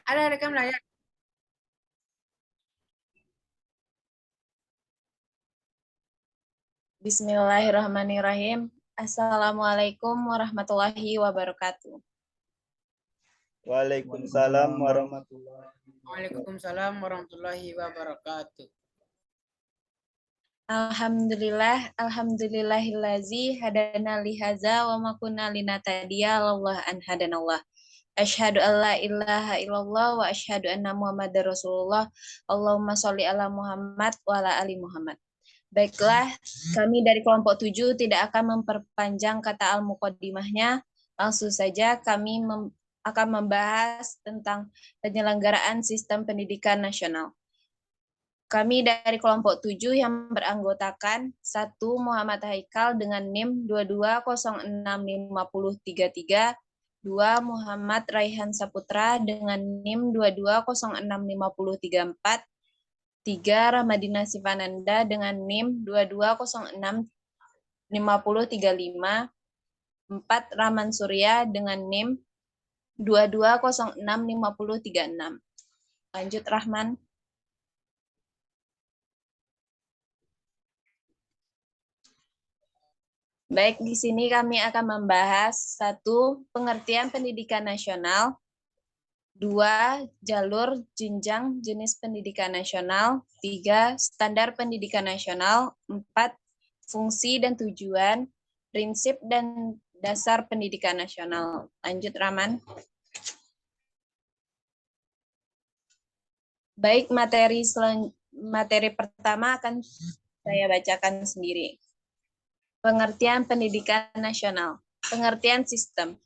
Ada rekam layar. Bismillahirrahmanirrahim. Assalamualaikum warahmatullahi wabarakatuh. Waalaikumsalam warahmatullahi wabarakatuh. Waalaikumsalam warahmatullahi wabarakatuh. Alhamdulillahillazi hadana lihaza wa ma kunna linatadiya Allah an hadanallah. Asyhadu an la ilaha illallah wa asyhadu anna Muhammadar Rasulullah. Allahumma sholli ala Muhammad wa ala ali Muhammad. Baiklah, kami dari kelompok 7 tidak akan memperpanjang kata al-muqaddimahnya. Langsung saja kami akan membahas tentang penyelenggaraan sistem pendidikan nasional. Kami dari kelompok 7 yang beranggotakan 1. Muhammad Haikal dengan NIM 22065033, 2. Muhammad Raihan Saputra dengan NIM 22065034, 3. Ramadina Sivananda dengan NIM 22065035, 4. Rahman Surya dengan NIM 22065036. Lanjut Rahman. Baik, di sini kami akan membahas 1. Pengertian pendidikan nasional, 2. Jalur jenjang jenis pendidikan nasional, 3. Standar pendidikan nasional, 4. Fungsi dan tujuan, prinsip dan dasar pendidikan nasional. Lanjut, Rahman. Baik, materi pertama akan saya bacakan sendiri. Pengertian pendidikan nasional. Pengertian sistem.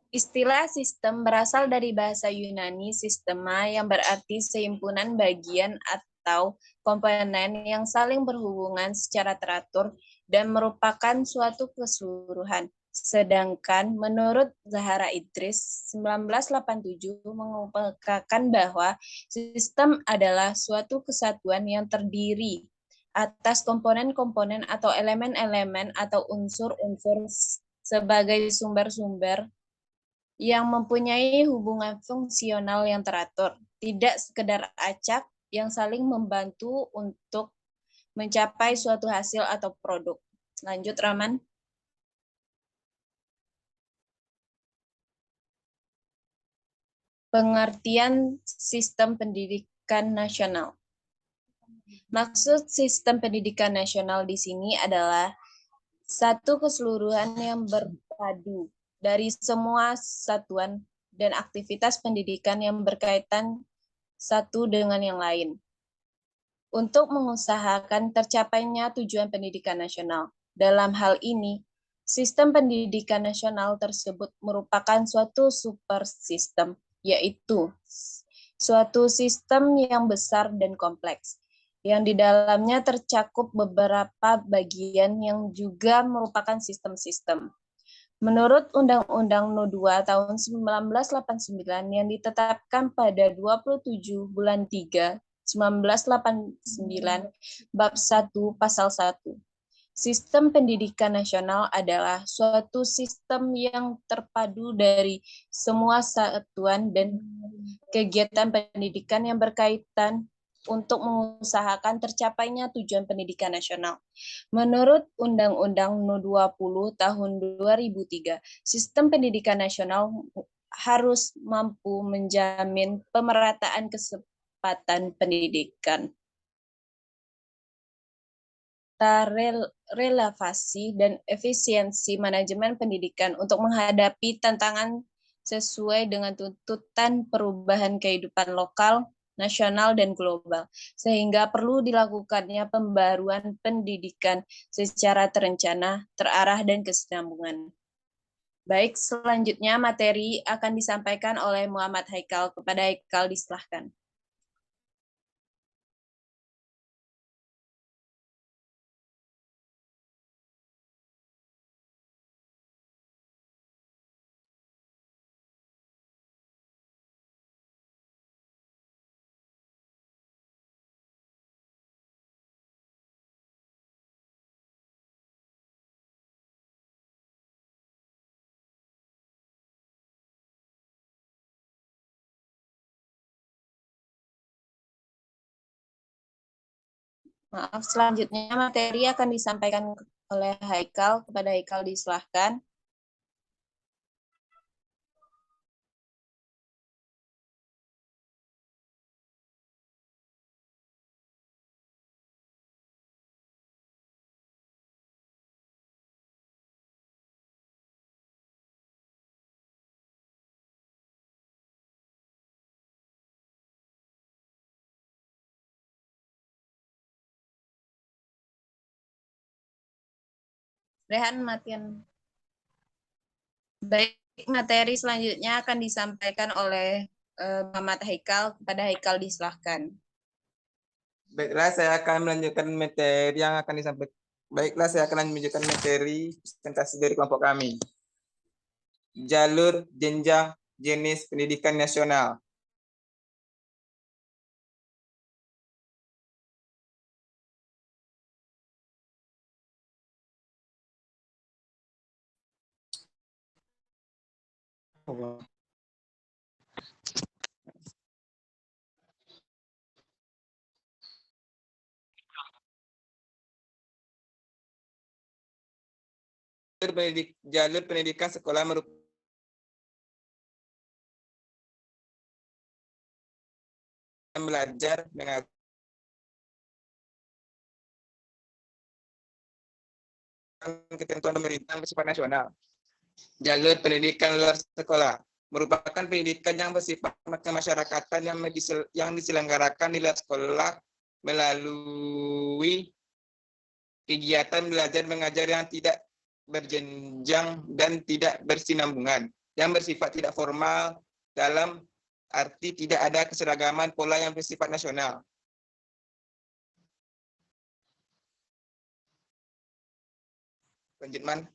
Istilah sistem berasal dari bahasa Yunani sistema yang berarti sehimpunan bagian atau komponen yang saling berhubungan secara teratur dan merupakan suatu keseluruhan. Sedangkan menurut Zahara Idris 1987 mengemukakan bahwa sistem adalah suatu kesatuan yang terdiri atas komponen-komponen atau elemen-elemen atau unsur-unsur sebagai sumber-sumber yang mempunyai hubungan fungsional yang teratur, tidak sekedar acak yang saling membantu untuk mencapai suatu hasil atau produk. Lanjut, Rahman. Pengertian sistem pendidikan nasional. Maksud sistem pendidikan nasional di sini adalah satu keseluruhan yang berpadu dari semua satuan dan aktivitas pendidikan yang berkaitan satu dengan yang lain untuk mengusahakan tercapainya tujuan pendidikan nasional. Dalam hal ini, sistem pendidikan nasional tersebut merupakan suatu super sistem, yaitu suatu sistem yang besar dan kompleks, yang di dalamnya tercakup beberapa bagian yang juga merupakan sistem-sistem. Menurut Undang-Undang No. 2 tahun 1989 yang ditetapkan pada 27 bulan 3 1989 bab 1 pasal 1. Sistem pendidikan nasional adalah suatu sistem yang terpadu dari semua satuan dan kegiatan pendidikan yang berkaitan untuk mengusahakan tercapainya tujuan pendidikan nasional. Menurut Undang-Undang No. 20 tahun 2003, sistem pendidikan nasional harus mampu menjamin pemerataan kesempatan pendidikan, relevasi dan efisiensi manajemen pendidikan untuk menghadapi tantangan sesuai dengan tuntutan perubahan kehidupan lokal, nasional, dan global, sehingga perlu dilakukannya pembaruan pendidikan secara terencana, terarah, dan kesinambungan. Baik, selanjutnya materi akan disampaikan oleh Muhammad Haikal. Kepada Haikal disilahkan. Maaf, selanjutnya materi akan disampaikan oleh Haikal. Kepada Haikal disilahkan. Rehan matian. Baik, materi selanjutnya akan disampaikan oleh Muhammad Haikal. Kepada Haikal disilahkan. Baiklah, saya akan melanjutkan materi yang akan disampaikan. Baiklah, saya akan melanjutkan materi presentasi dari kelompok kami. Jalur jenjang jenis pendidikan nasional. Jalur pendidikan sekolah merupakan belajar dengan ketentuan pemerintah bersifat nasional. Jalur pendidikan luar sekolah merupakan pendidikan yang bersifat kemasyarakatan yang diselenggarakan di luar sekolah melalui kegiatan belajar mengajar yang tidak berjenjang dan tidak bersinambungan, yang bersifat tidak formal dalam arti tidak ada keseragaman pola yang bersifat nasional. Lanjut, Man.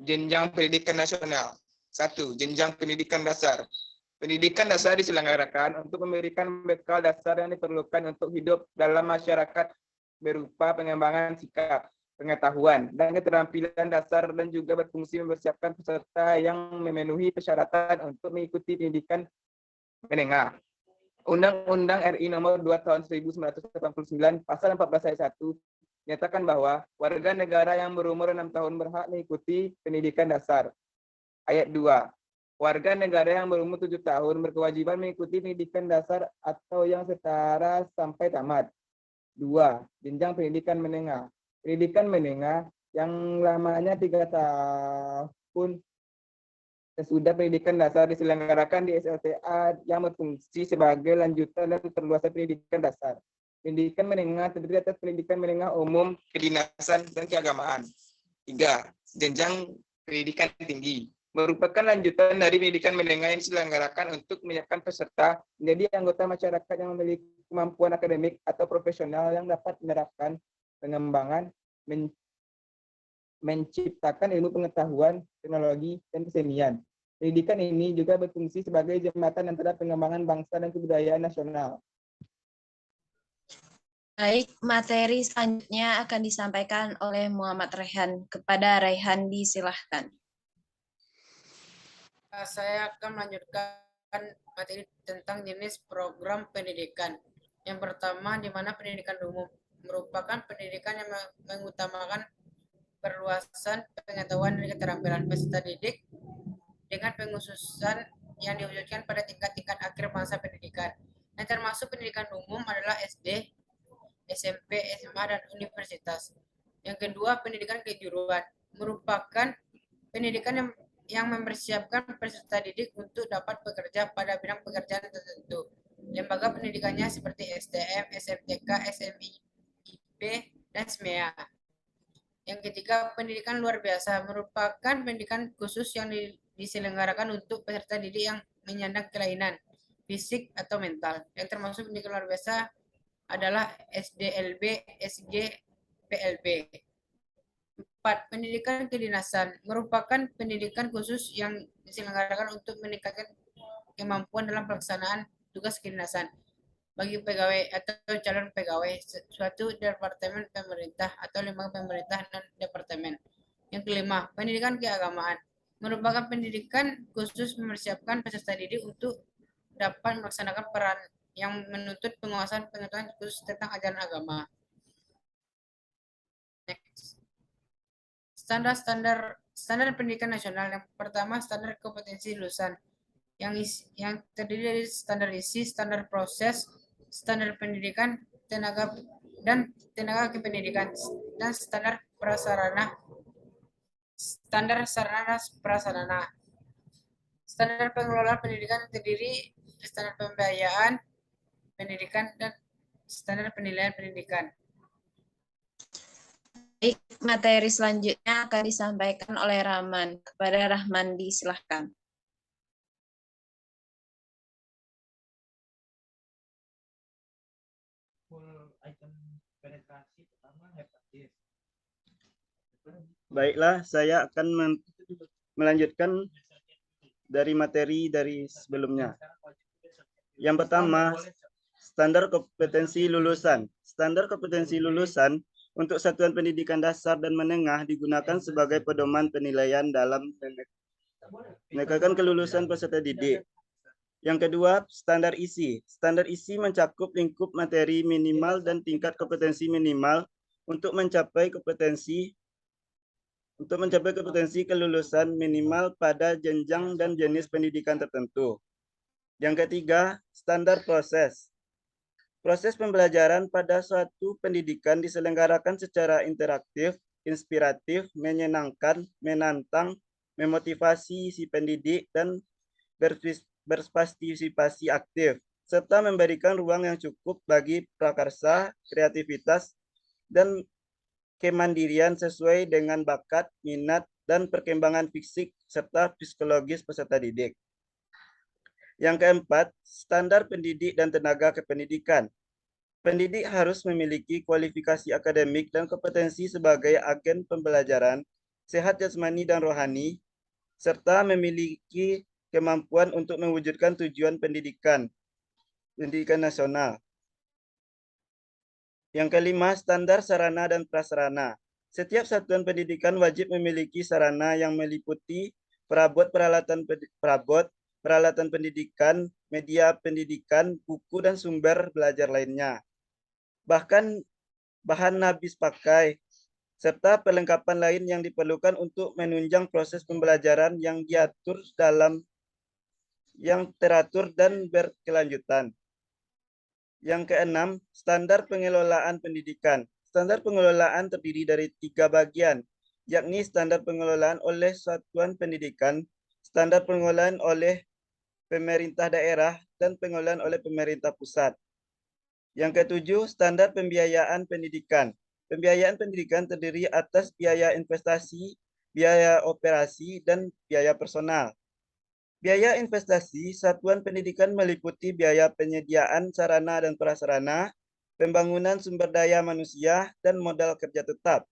Jenjang pendidikan nasional. 1. Jenjang pendidikan dasar. Pendidikan dasar diselenggarakan untuk memberikan bekal dasar yang diperlukan untuk hidup dalam masyarakat berupa pengembangan sikap, pengetahuan, dan keterampilan dasar dan juga berfungsi mempersiapkan peserta yang memenuhi persyaratan untuk mengikuti pendidikan menengah. Undang-Undang RI Nomor 2 Tahun 1989 Pasal 14 Ayat 1 menyatakan bahwa warga negara yang berumur 6 tahun berhak mengikuti pendidikan dasar. Ayat 2. Warga negara yang berumur 7 tahun berkewajiban mengikuti pendidikan dasar atau yang setara sampai tamat. 2. Jenjang pendidikan menengah. Pendidikan menengah yang lamanya 3 tahun sesudah pendidikan dasar diselenggarakan di SLTA yang berfungsi sebagai lanjutan dan perluasan pendidikan dasar. Pendidikan menengah terdiri atas pendidikan menengah umum, kedinasan, dan keagamaan. 3. Jenjang pendidikan tinggi merupakan lanjutan dari pendidikan menengah yang diselenggarakan untuk menyiapkan peserta menjadi anggota masyarakat yang memiliki kemampuan akademik atau profesional yang dapat menerapkan pengembangan, menciptakan ilmu pengetahuan, teknologi, dan kesenian. Pendidikan ini juga berfungsi sebagai jembatan antara pengembangan bangsa dan kebudayaan nasional. Baik, materi selanjutnya akan disampaikan oleh Muhammad Rehan. Kepada Rehan disilahkan. Saya akan melanjutkan materi tentang jenis program pendidikan. Yang pertama, di mana pendidikan umum merupakan pendidikan yang mengutamakan perluasan pengetahuan dan keterampilan peserta didik dengan pengkhususan yang diwujudkan pada tingkat-tingkat akhir masa pendidikan. Yang termasuk pendidikan umum adalah SD, SMP, SMA, dan universitas. Yang kedua, pendidikan kejuruan merupakan pendidikan yang mempersiapkan peserta didik untuk dapat bekerja pada bidang pekerjaan tertentu. Lembaga pendidikannya seperti STM, SMTK, SMIP, dan SMEA. Yang ketiga, pendidikan luar biasa merupakan pendidikan khusus yang diselenggarakan untuk peserta didik yang menyandang kelainan fisik atau mental. Yang termasuk pendidikan luar biasa adalah SDLB, SG, PLB. 4. Pendidikan kedinasan merupakan pendidikan khusus yang diselenggarakan untuk meningkatkan kemampuan dalam pelaksanaan tugas kedinasan bagi pegawai atau calon pegawai suatu departemen pemerintah atau lembaga pemerintah dan departemen. Yang kelima, pendidikan keagamaan merupakan pendidikan khusus mempersiapkan peserta didik untuk dapat melaksanakan peran yang menuntut penguasaan pengetahuan khusus tentang ajaran agama. Next. Standar pendidikan nasional. Yang pertama, standar kompetensi lulusan yang terdiri dari standar isi, standar proses, standar pendidikan, tenaga kependidikan, dan standar prasarana. Standar sarana prasarana. Standar pengelolaan pendidikan terdiri dari standar pembiayaan pendidikan dan standar penilaian pendidikan. Baik, materi selanjutnya akan disampaikan oleh Rahman. Kepada Rahman, disilahkan. Baiklah, saya akan melanjutkan dari materi dari sebelumnya. Yang pertama, standar kompetensi lulusan. Standar kompetensi lulusan untuk satuan pendidikan dasar dan menengah digunakan sebagai pedoman penilaian dalam menegakkan kelulusan peserta didik. Yang kedua, standar isi. Standar isi mencakup lingkup materi minimal dan tingkat kompetensi minimal untuk mencapai kompetensi kelulusan minimal pada jenjang dan jenis pendidikan tertentu. Yang ketiga, standar proses. Proses pembelajaran pada suatu pendidikan diselenggarakan secara interaktif, inspiratif, menyenangkan, menantang, memotivasi si pendidik, dan berpartisipasi aktif, serta memberikan ruang yang cukup bagi prakarsa, kreativitas, dan kemandirian sesuai dengan bakat, minat, dan perkembangan fisik serta psikologis peserta didik. Yang keempat, standar pendidik dan tenaga kependidikan. Pendidik harus memiliki kualifikasi akademik dan kompetensi sebagai agen pembelajaran, sehat jasmani dan rohani, serta memiliki kemampuan untuk mewujudkan tujuan pendidikan nasional. Yang kelima, standar sarana dan prasarana. Setiap satuan pendidikan wajib memiliki sarana yang meliputi peralatan pendidikan, media pendidikan, buku, dan sumber belajar lainnya. Bahkan bahan habis pakai, serta perlengkapan lain yang diperlukan untuk menunjang proses pembelajaran yang teratur dan berkelanjutan. Yang keenam, standar pengelolaan pendidikan. Standar pengelolaan terdiri dari 3 bagian, yakni standar pengelolaan oleh satuan pendidikan, standar pengelolaan oleh pemerintah daerah, dan pengelolaan oleh pemerintah pusat. Yang ketujuh, standar pembiayaan pendidikan. Pembiayaan pendidikan terdiri atas biaya investasi, biaya operasi, dan biaya personal. Biaya investasi satuan pendidikan meliputi biaya penyediaan sarana dan prasarana, pembangunan sumber daya manusia, dan modal kerja tetap.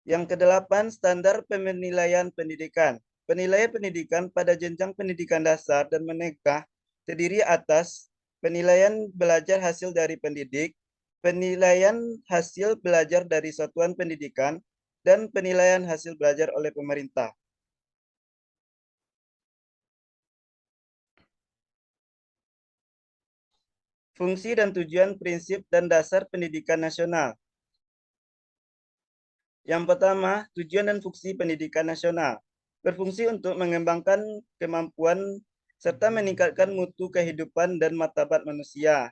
Yang kedelapan, standar penilaian pendidikan. Penilaian pendidikan pada jenjang pendidikan dasar dan menengah terdiri atas penilaian belajar hasil dari pendidik, penilaian hasil belajar dari satuan pendidikan, dan penilaian hasil belajar oleh pemerintah. Fungsi dan tujuan prinsip dan dasar pendidikan nasional. Yang pertama, tujuan dan fungsi pendidikan nasional. Berfungsi untuk mengembangkan kemampuan serta meningkatkan mutu kehidupan dan martabat manusia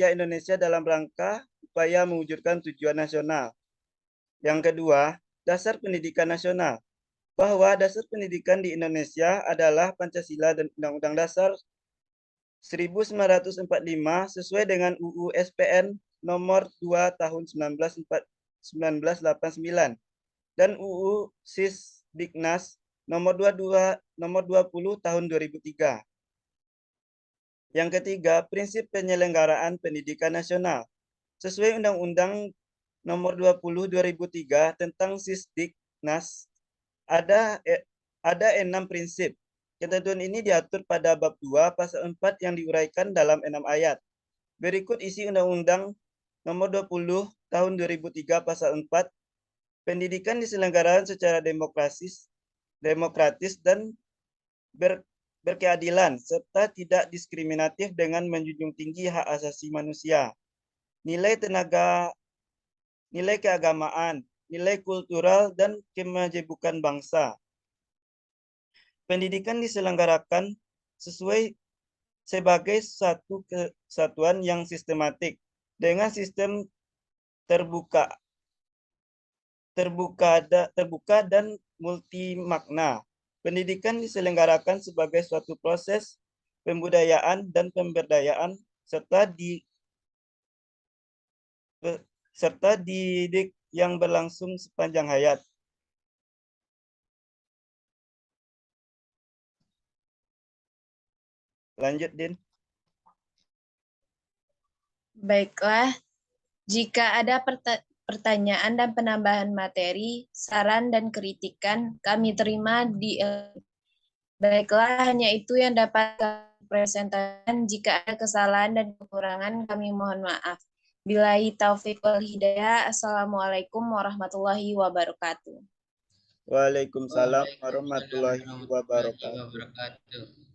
Indonesia dalam rangka upaya mewujudkan tujuan nasional. Yang kedua, dasar pendidikan nasional. Bahwa dasar pendidikan di Indonesia adalah Pancasila dan Undang-Undang Dasar 1945 sesuai dengan UU SPN nomor 2 tahun 1989 dan UU Sisdiknas nomor 20 tahun 2003. Yang ketiga, prinsip penyelenggaraan pendidikan nasional. Sesuai Undang-Undang nomor 20 2003 tentang Sisdiknas ada 6 prinsip. Ketentuan ini diatur pada bab 2 pasal 4 yang diuraikan dalam 6 ayat. Berikut isi Undang-Undang nomor 20 tahun 2003 pasal 4 Pendidikan diselenggarakan secara demokratis dan berkeadilan, serta tidak diskriminatif dengan menjunjung tinggi hak asasi manusia, nilai keagamaan, nilai kultural, dan kemajemukan bangsa. Pendidikan diselenggarakan sebagai satu kesatuan yang sistematik dengan sistem terbuka dan multi makna. Pendidikan diselenggarakan sebagai suatu proses pembudayaan dan pemberdayaan serta didik yang berlangsung sepanjang hayat. Lanjut, Din. Baiklah, jika ada pertanyaan dan penambahan materi, saran dan kritikan kami terima di Baiklah, hanya itu yang dapat kami presentasikan. Jika ada kesalahan dan kekurangan, kami mohon maaf. Billahi taufiq wal hidayah. Assalamualaikum warahmatullahi wabarakatuh. Waalaikumsalam warahmatullahi wabarakatuh.